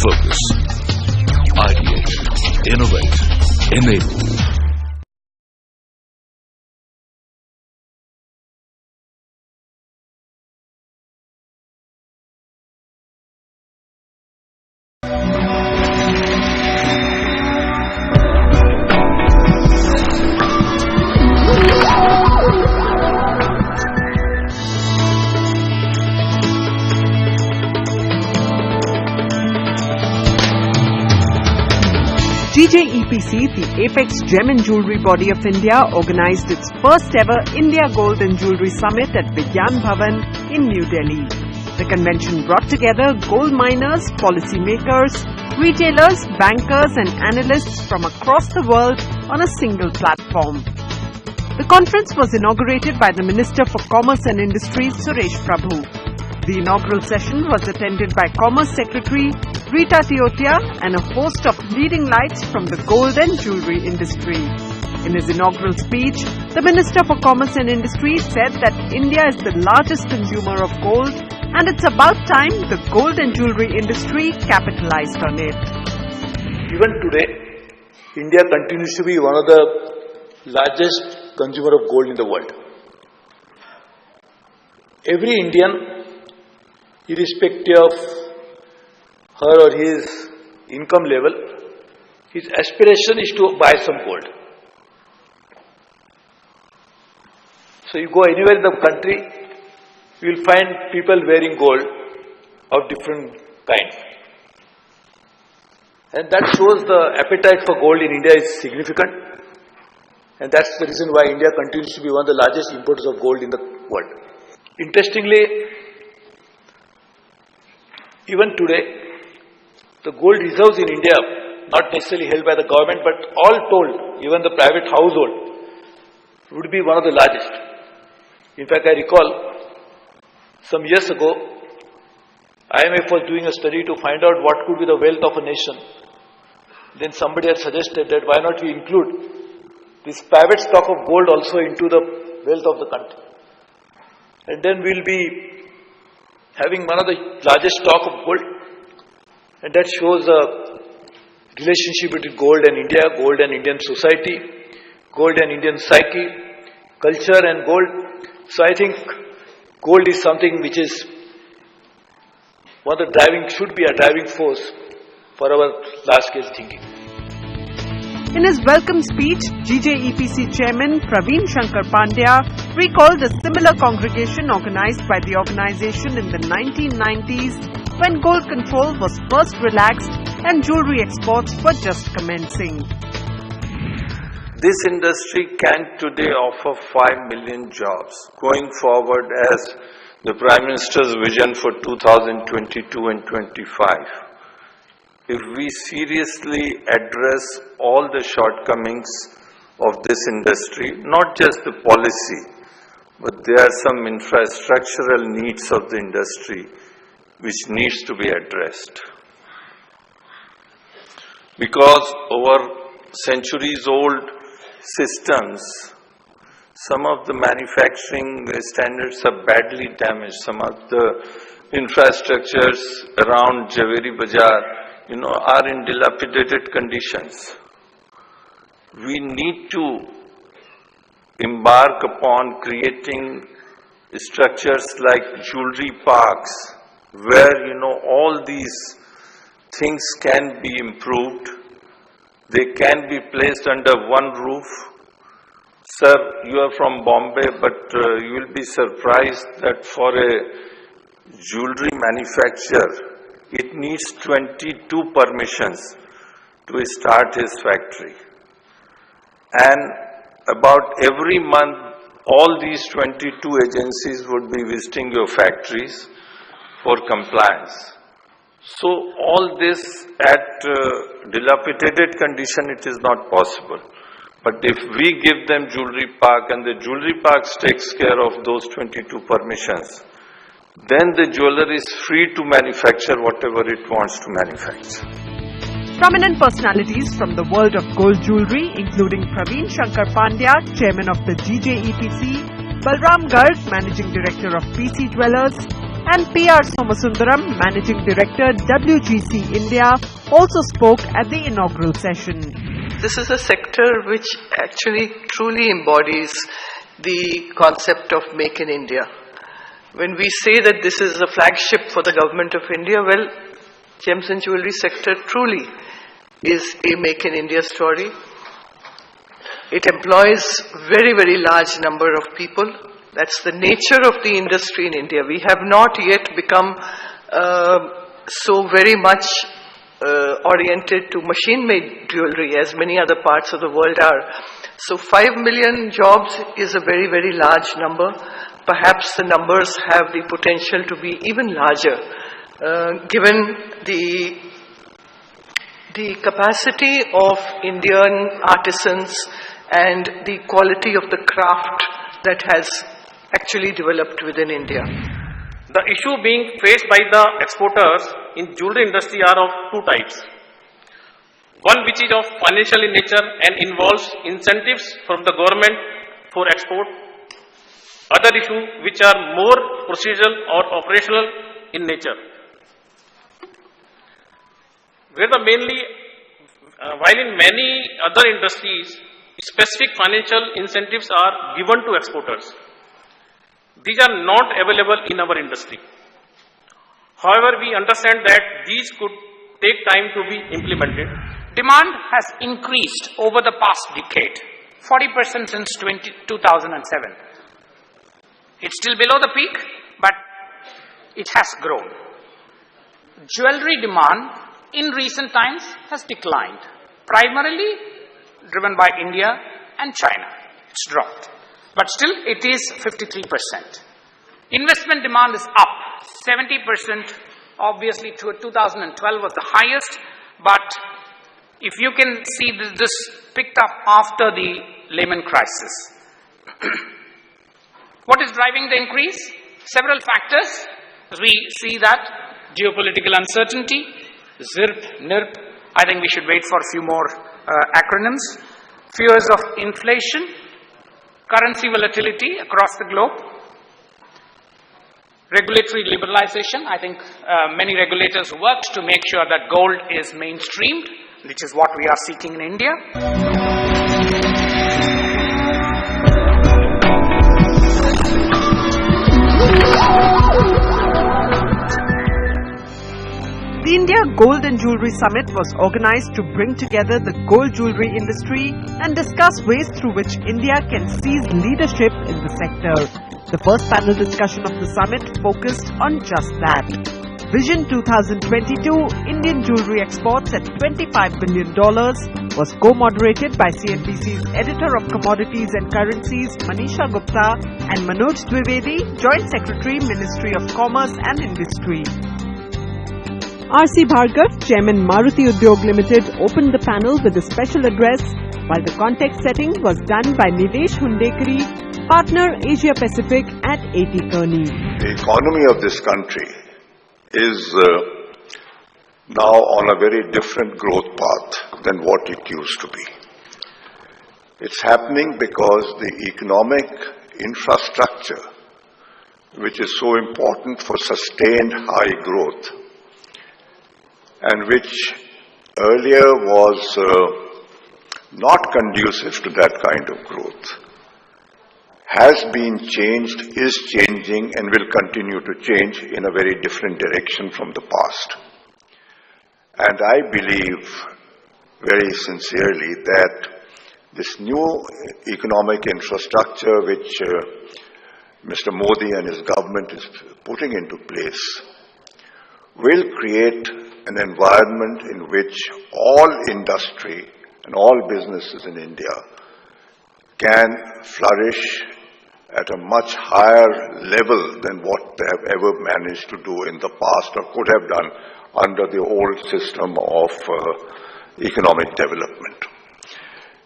Focus, ideate, innovate, enable. GJEPC, the apex gem and jewellery body of India, organized its first ever India Gold Jewellery Summit at VigyanBhawan in New Delhi. The convention brought together gold miners, policymakers, retailers, bankers and analysts from across the world on a single platform. The conference was inaugurated by the Minister for Commerce and Industry, Suresh Prabhu. The inaugural session was attended by Commerce Secretary Rita Teotia and a host of leading lights from the gold and jewellery industry. In his inaugural speech, the Minister for Commerce and Industry said that India is the largest consumer of gold and it's about time the gold and jewellery industry capitalized on it. Even today, India continues to be one of the largest consumer of gold in the world. Every Indian, irrespective of her or his income level, his aspiration is to buy some gold. So you go anywhere in the country, you will find people wearing gold of different kinds. And that shows the appetite for gold in India is significant. And that's the reason why India continues to be one of the largest importers of gold in the world. Interestingly, even today, the gold reserves in India, not necessarily held by the government, but all told, even the private household, would be one of the largest. In fact, I recall some years ago, IMF was doing a study to find out what could be the wealth of a nation. Then somebody had suggested that why not we include this private stock of gold also into the wealth of the country. And then we'll be having one of the largest stock of gold, and that shows a relationship between gold and India, gold and Indian society, gold and Indian psyche, culture and gold. So I think gold is something which is one of the should be a driving force for our large-scale thinking. In his welcome speech, GJEPC Chairman Praveen Shankar Pandya recalled a similar congregation organized by the organization in the 1990s when gold control was first relaxed and jewellery exports were just commencing. This industry can today offer 5 million jobs going forward as the Prime Minister's vision for 2022 and 25. If we seriously address all the shortcomings of this industry, not just the policy, but there are some infrastructural needs of the industry which needs to be addressed. Because over centuries-old systems, some of the manufacturing standards are badly damaged. Some of the infrastructures around Jhaveri Bazaar, are in dilapidated conditions. We need to embark upon creating structures like jewellery parks where, all these things can be improved. They can be placed under one roof. Sir, you are from Bombay, but you will be surprised that for a jewellery manufacturer, it needs 22 permissions to start his factory. And about every month, all these 22 agencies would be visiting your factories for compliance. So all this at dilapidated condition, it is not possible. But if we give them jewellery park and the jewellery parks takes care of those 22 permissions, then the jeweler is free to manufacture whatever it wants to manufacture. Prominent personalities from the world of gold jewellery, including Praveen Shankar Pandya, chairman of the GJEPC, Balram Garg, managing director of PC Jewellers, And PR Somasundaram, Managing Director, WGC India, also spoke at the inaugural session. This is a sector which actually truly embodies the concept of Make in India. When we say that this is a flagship for the government of India, well, gems and jewellery sector truly is a Make in India story. It employs very, very large number of people. That's the nature of the industry in India. We have not yet become so very much oriented to machine-made jewellery as many other parts of the world are. So 5 million jobs is a very, very large number. Perhaps the numbers have the potential to be even larger, given the capacity of Indian artisans and the quality of the craft that has actually developed within India. The issue being faced by the exporters in jewelry industry are of two types. One which is of financial in nature and involves incentives from the government for export. Other issue which are more procedural or operational in nature. While in many other industries, specific financial incentives are given to exporters. These are not available in our industry. However, we understand that these could take time to be implemented. Demand has increased over the past decade, 40% since 2007. It's still below the peak, but it has grown. Jewelry demand in recent times has declined, primarily driven by India and China. It's dropped. But still, it is 53%. Investment demand is up 70%. Obviously, 2012 was the highest. But if you can see, this picked up after the Lehman crisis. What is driving the increase? Several factors. We see that geopolitical uncertainty, ZIRP, NIRP. I think we should wait for a few more acronyms. Fears of inflation, currency volatility across the globe, regulatory liberalization. I think many regulators worked to make sure that gold is mainstreamed, which is what we are seeking in India. The India Gold and Jewellery Summit was organized to bring together the gold jewellery industry and discuss ways through which India can seize leadership in the sector. The first panel discussion of the summit focused on just that. Vision 2022 Indian Jewellery Exports at $25 billion was co-moderated by CNBC's Editor of Commodities and Currencies Manisha Gupta and Manoj Dwivedi, Joint Secretary, Ministry of Commerce and Industry. R.C. Bhargav, Chairman Maruti Udyog Limited, opened the panel with a special address, while the context setting was done by Nilesh Hundekari, partner Asia Pacific at A.T. Kearney. The economy of this country is now on a very different growth path than what it used to be. It's happening because the economic infrastructure, which is so important for sustained high growth, and which earlier was not conducive to that kind of growth, has been changed, is changing, and will continue to change in a very different direction from the past. And I believe very sincerely that this new economic infrastructure which Mr. Modi and his government is putting into place will create an environment in which all industry and all businesses in India can flourish at a much higher level than what they have ever managed to do in the past or could have done under the old system of economic development.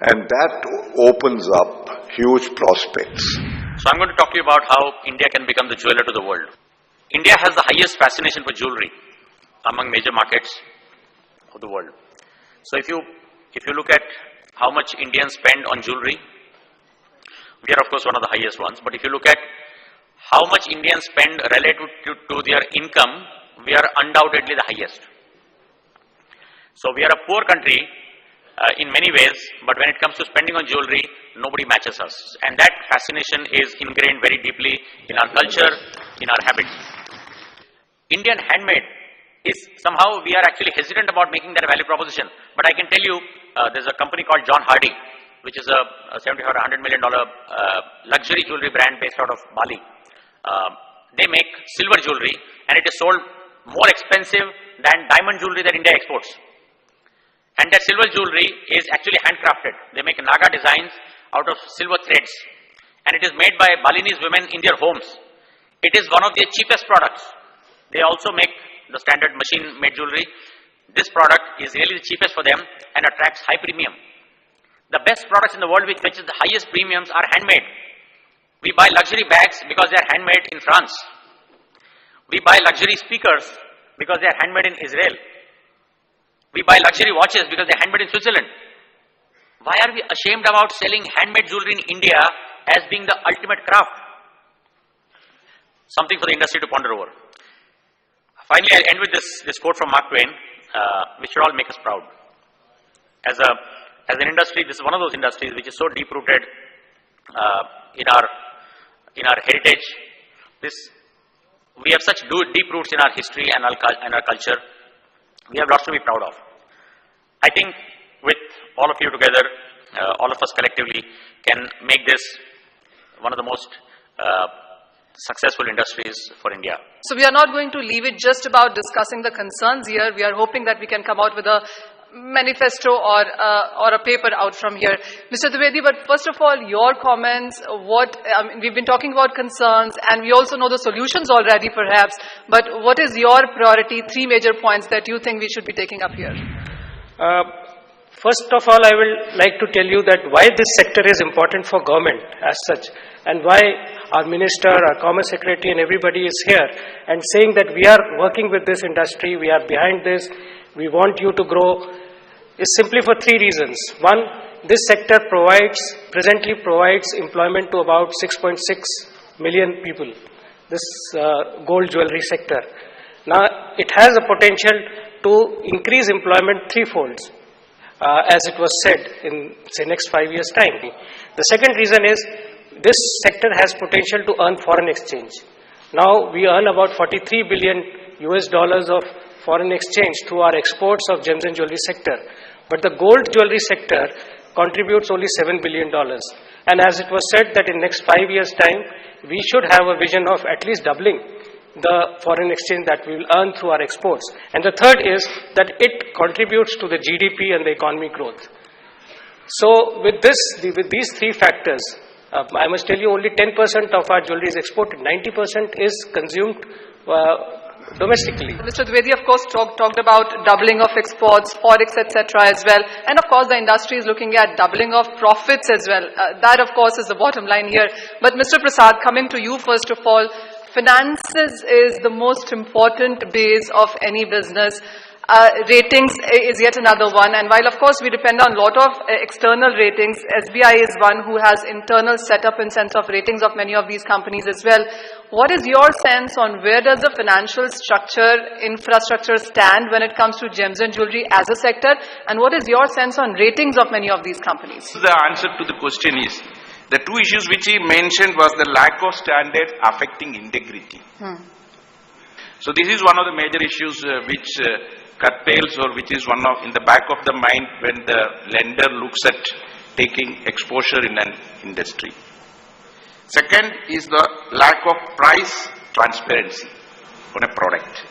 And that opens up huge prospects. So I'm going to talk to you about how India can become the jeweler to the world. India has the highest fascination for jewelry among major markets of the world. So if you look at how much Indians spend on jewelry, we are of course one of the highest ones, but if you look at how much Indians spend relative to their income, we are undoubtedly the highest. So we are a poor country in many ways, but when it comes to spending on jewelry, nobody matches us. And that fascination is ingrained very deeply in our culture, in our habits. Indian handmade is somehow, we are actually hesitant about making that a value proposition. But I can tell you, there's a company called John Hardy, which is a $75 or $100 million luxury jewelry brand based out of Bali. They make silver jewelry, and it is sold more expensive than diamond jewelry that India exports. And that silver jewelry is actually handcrafted. They make Naga designs out of silver threads. And it is made by Balinese women in their homes. It is one of their cheapest products. They also make the standard machine-made jewelry. This product is really the cheapest for them and attracts high premium. The best products in the world which fetches the highest premiums are handmade. We buy luxury bags because they are handmade in France. We buy luxury speakers because they are handmade in Israel. We buy luxury watches because they are handmade in Switzerland. Why are we ashamed about selling handmade jewelry in India as being the ultimate craft? Something for the industry to ponder over. Finally, I'll end with this quote from Mark Twain, which should all make us proud. As an industry, this is one of those industries which is so deep-rooted in our heritage. We have such deep roots in our history and our culture. We have lots to be proud of. I think with all of you together, all of us collectively can make this one of the most successful industries for India. So we are not going to leave it just about discussing the concerns here. We are hoping that we can come out with a manifesto or a paper out from here. Mr. Dwivedi, but first of all, your comments, we've been talking about concerns and we also know the solutions already perhaps, but what is your priority, 3 major points that you think we should be taking up here? First of all, I will like to tell you that why this sector is important for government as such, and why our minister, our commerce secretary and everybody is here and saying that we are working with this industry, we are behind this, we want you to grow, is simply for 3 reasons. One, this sector presently provides employment to about 6.6 million people, this gold jewelry sector. Now, it has a potential to increase employment 3-folds, as it was said in, say, next 5 years' time. The second reason is, this sector has potential to earn foreign exchange. Now, we earn about $43 billion of foreign exchange through our exports of gems and jewelry sector. But the gold jewelry sector contributes only $7 billion. And as it was said that in next 5 years' time, we should have a vision of at least doubling the foreign exchange that we will earn through our exports. And the third is that it contributes to the GDP and the economy growth. So with these 3 factors, I must tell you only 10% of our jewelry is exported, 90% is consumed domestically. Mr. Dwivedi, of course, talked about doubling of exports, forex, etc. as well. And of course, the industry is looking at doubling of profits as well. That, of course, is the bottom line here. But Mr. Prasad, coming to you first of all, finances is the most important base of any business. Ratings is yet another one, and while of course we depend on a lot of external ratings, SBI is one who has internal setup and sense of ratings of many of these companies as well. What is your sense on where does the financial infrastructure stand when it comes to gems and jewelry as a sector, and what is your sense on ratings of many of these companies? The answer to the question is, the 2 issues which he mentioned was the lack of standards affecting integrity. So this is one of the major issues which curtails, or which is one of in the back of the mind when the lender looks at taking exposure in an industry. Second is the lack of price transparency on a product.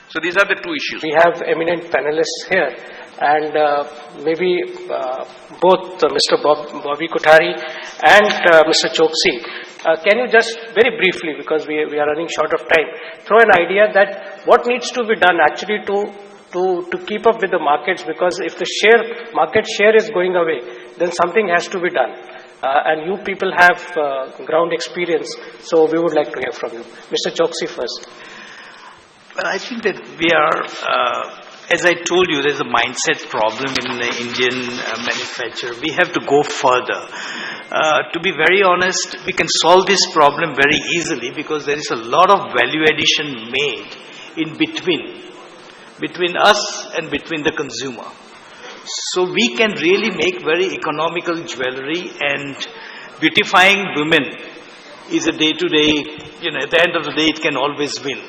So these are the 2 issues. We have eminent panelists here, and maybe both Mr. Bobby Kothari and Mr. Choksi, can you just very briefly, because we are running short of time, throw an idea that what needs to be done actually to keep up with the markets, because if the market share is going away, then something has to be done. And you people have ground experience, so we would like to hear from you. Mr. Choksi first. Well, I think that we are as I told you, there's a mindset problem in the Indian manufacturer. We have to go further. To be very honest, we can solve this problem very easily because there is a lot of value addition made in between us and between the consumer. So we can really make very economical jewelry, and beautifying women is a day-to-day, at the end of the day it can always win.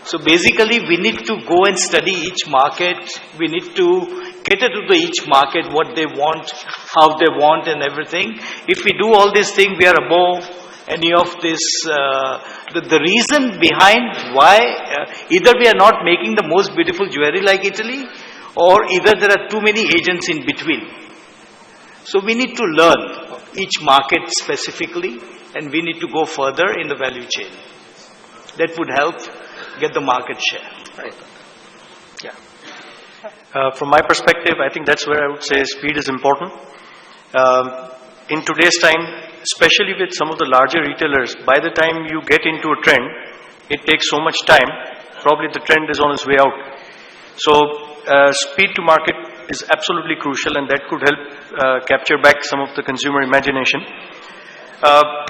So basically we need to go and study each market. We need to cater to each market, what they want, how they want and everything. If we do all these things, we are above any of this. The reason behind why either we are not making the most beautiful jewelry like Italy, or either there are too many agents in between. So we need to learn each market specifically, and we need to go further in the value chain. That would help get the market share. Right. Yeah. From my perspective, I think that's where I would say speed is important. In today's time, especially with some of the larger retailers, by the time you get into a trend, it takes so much time. Probably the trend is on its way out. So speed to market is absolutely crucial, and that could help capture back some of the consumer imagination.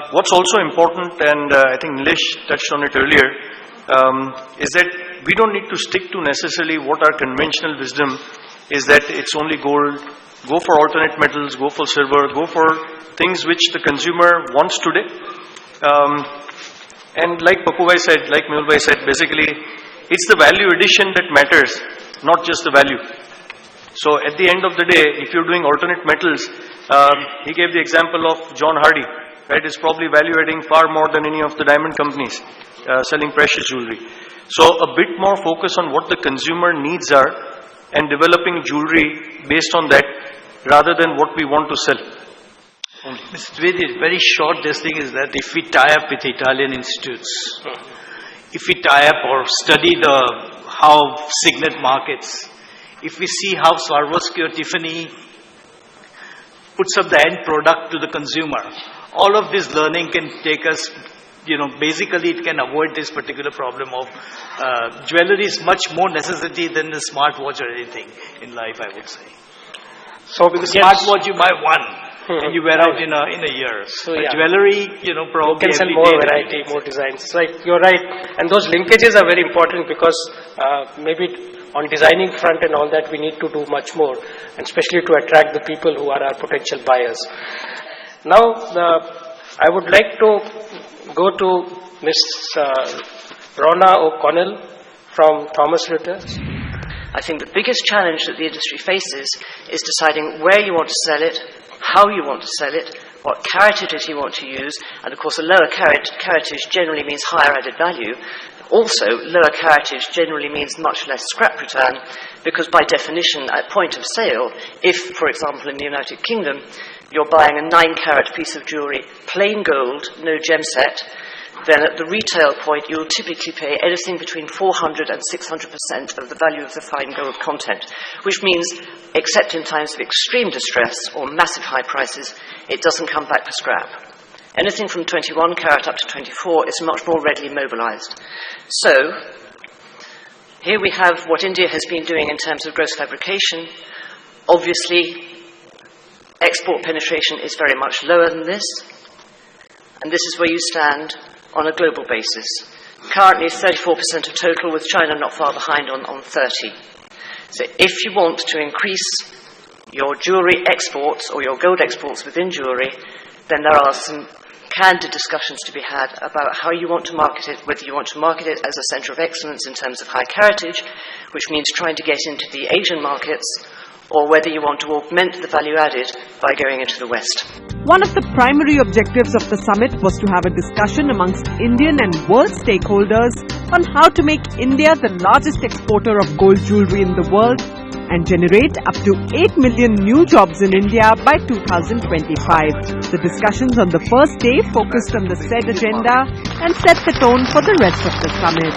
What's also important, and I think Nilesh touched on it earlier, is that we don't need to stick to necessarily what our conventional wisdom is, that it's only gold. Go for alternate metals, go for silver, go for things which the consumer wants today. And like Papubhai said, like Mehulbhai said, basically it's the value addition that matters, not just the value. So at the end of the day, if you're doing alternate metals, he gave the example of John Hardy, right? It's probably value adding far more than any of the diamond companies selling precious jewelry. So a bit more focus on what the consumer needs are and developing jewelry based on that rather than what we want to sell. Mr. Dwivedi, very short this thing is that if we tie up with Italian institutes, if we tie up or study how Signet markets, if we see how Swarovski or Tiffany puts up the end product to the consumer, all of this learning can take us, basically it can avoid this particular problem of jewelry is much more necessity than the smartwatch or anything in life, I would say. So with the smartwatch you buy one and you wear out in a year. So jewelry, probably you can sell more variety, more designs. So you're right, and those linkages are very important because maybe on designing front and all that we need to do much more, and especially to attract the people who are our potential buyers. Now, I would like to go to Ms. Rona O'Connell from Thomas Reuters. I think the biggest challenge that the industry faces is deciding where you want to sell it, how you want to sell it, what caratages you want to use, and of course a lower caratage generally means higher added value. Also, lower caratage generally means much less scrap return, because by definition at point of sale, if, for example, in the United Kingdom, you're buying a 9-carat piece of jewellery, plain gold, no gem set, then at the retail point you'll typically pay anything between 400 and 600% of the value of the fine gold content, which means, except in times of extreme distress or massive high prices, it doesn't come back for scrap. Anything from 21 carat up to 24 is much more readily mobilised. So, here we have what India has been doing in terms of gross fabrication. Obviously, export penetration is very much lower than this, and this is where you stand on a global basis. Currently 34% of total, with China not far behind on 30. So if you want to increase your jewellery exports or your gold exports within jewellery, then there are some candid discussions to be had about how you want to market it, whether you want to market it as a centre of excellence in terms of high caratage, which means trying to get into the Asian markets, or whether you want to augment the value added by going into the West. One of the primary objectives of the summit was to have a discussion amongst Indian and world stakeholders on how to make India the largest exporter of gold jewellery in the world and generate up to 8 million new jobs in India by 2025. The discussions on the first day focused on the said agenda and set the tone for the rest of the summit.